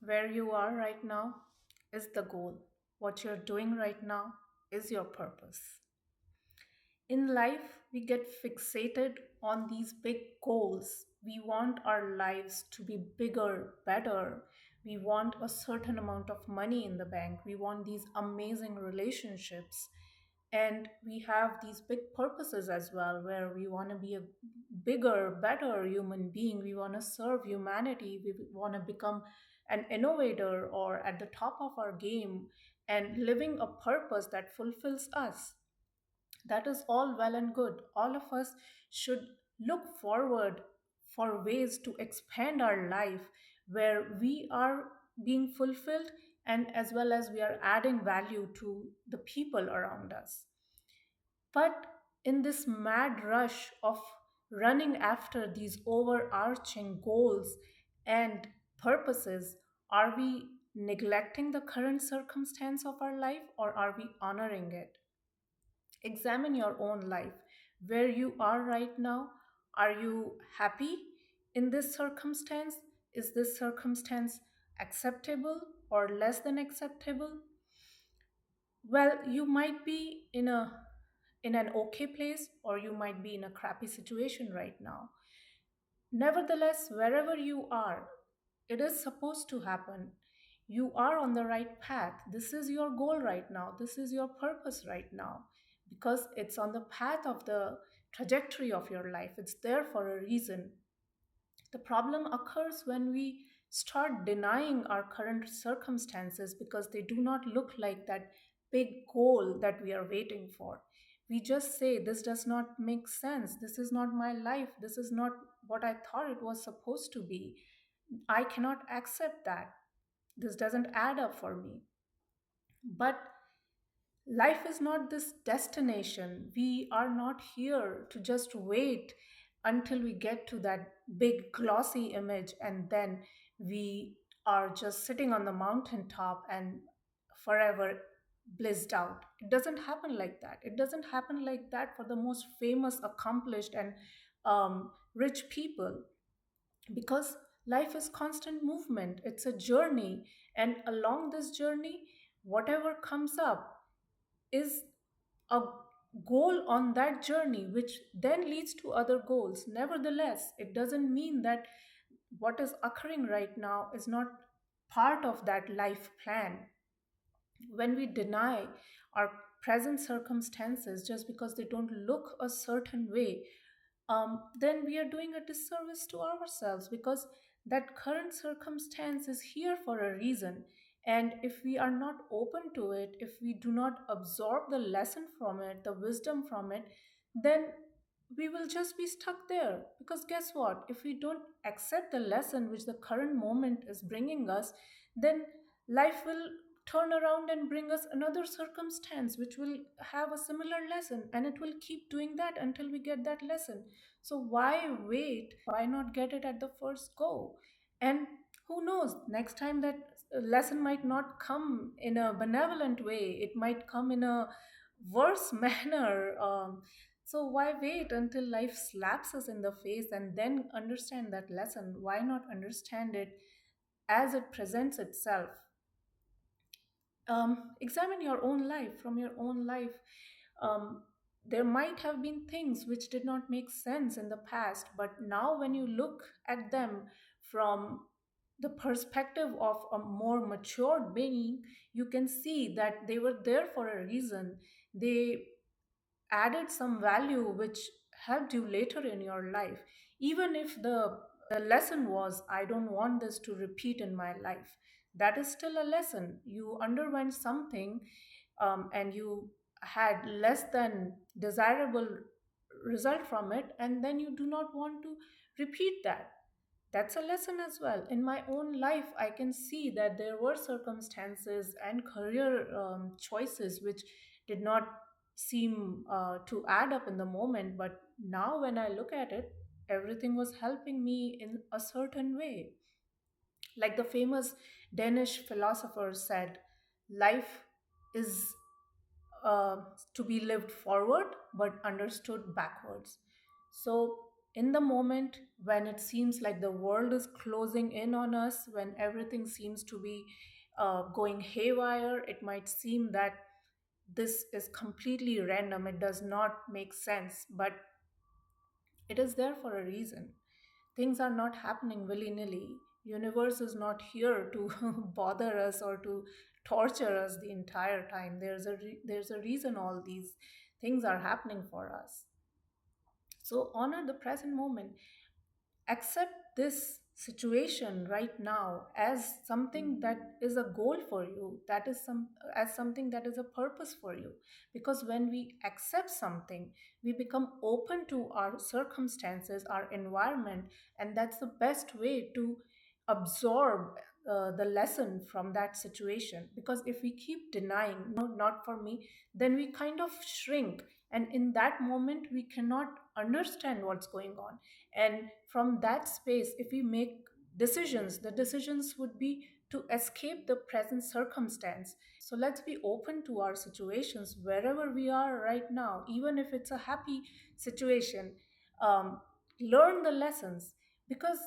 Where you are right now is the goal. What you're doing right now is your purpose. In life, we get fixated on these big goals. We want our lives to be bigger, better. We want a certain amount of money in the bank. We want these amazing relationships. And we have these big purposes as well, where we want to be a bigger, better human being. We want to serve humanity. We want to become an innovator or at the top of our game and living a purpose that fulfills us. That is all well and good. All of us should look forward for ways to expand our life where we are being fulfilled and as well as we are adding value to the people around us. But in this mad rush of running after these overarching goals and purposes, are we neglecting the current circumstance of our life or are we honoring it? Examine your own life. Where you are right now, are you happy in this circumstance? Is this circumstance acceptable or less than acceptable? Well, you might be in an okay place or you might be in a crappy situation right now. Nevertheless, wherever you are, it is supposed to happen. You are on the right path. This is your goal right now. This is your purpose right now because it's on the path of the trajectory of your life. It's there for a reason. The problem occurs when we start denying our current circumstances because they do not look like that big goal that we are waiting for. We just say, this does not make sense. This is not my life. This is not what I thought it was supposed to be. I cannot accept that. This doesn't add up for me. But life is not this destination. We are not here to just wait until we get to that big glossy image and then we are just sitting on the mountaintop and forever blissed out. It doesn't happen like that. It doesn't happen like that for the most famous, accomplished, and rich people because life is constant movement. It's a journey. And along this journey, whatever comes up is a goal on that journey, which then leads to other goals. Nevertheless, it doesn't mean that what is occurring right now is not part of that life plan. When we deny our present circumstances just because they don't look a certain way, then we are doing a disservice to ourselves because that current circumstance is here for a reason. And if we are not open to it, if we do not absorb the lesson from it, the wisdom from it, then we will just be stuck there. Because guess what? If we don't accept the lesson which the current moment is bringing us, then life will turn around and bring us another circumstance which will have a similar lesson and it will keep doing that until we get that lesson. So why wait? Why not get it at the first go? And who knows, next time that lesson might not come in a benevolent way, it might come in a worse manner. So why wait until life slaps us in the face and then understand that lesson? Why not understand it as it presents itself? Examine your own life. From your own life, um, there might have been things which did not make sense in the past, but now when you look at them from the perspective of a more matured being, you can see that they were there for a reason. They added some value which helped you later in your life, even if the lesson was, I don't want this to repeat in my life. That is still a lesson. You underwent something, and you had less than desirable result from it, and then you do not want to repeat that. That's a lesson as well. In my own life, I can see that there were circumstances and career choices which did not seem to add up in the moment. But now, when I look at it, everything was helping me in a certain way. Like the famous Danish philosopher said, life is to be lived forward but understood backwards. So in the moment when it seems like the world is closing in on us, when everything seems to be going haywire, it might seem that this is completely random, it does not make sense, but it is there for a reason. Things are not happening willy-nilly. Universe is not here to bother us or to torture us the entire time. There's a reason all these things are happening for us. So honor the present moment. Accept this situation right now as something that is a goal for you, that is some as something that is a purpose for you. Because when we accept something, we become open to our circumstances, our environment, and that's the best way to absorb the lesson from that situation. Because if we keep denying, no, not for me, then we kind of shrink, and in that moment we cannot understand what's going on. And from that space, if we make decisions, the decisions would be to escape the present circumstance. So let's be open to our situations wherever we are right now, even if it's a happy situation. um, Learn the lessons, because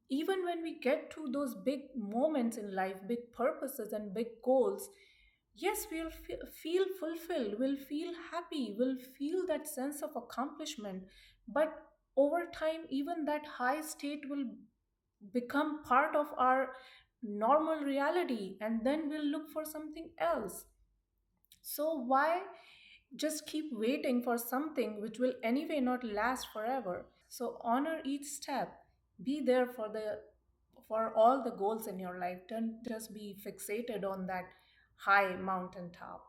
even when we get to those big moments in life, big purposes and big goals, yes, we'll feel fulfilled, we'll feel happy, we'll feel that sense of accomplishment. But over time, even that high state will become part of our normal reality, and then we'll look for something else. So, why just keep waiting for something which will anyway not last forever? So, honor each step. Be there for all the goals in your life. Don't just be fixated on that high mountaintop.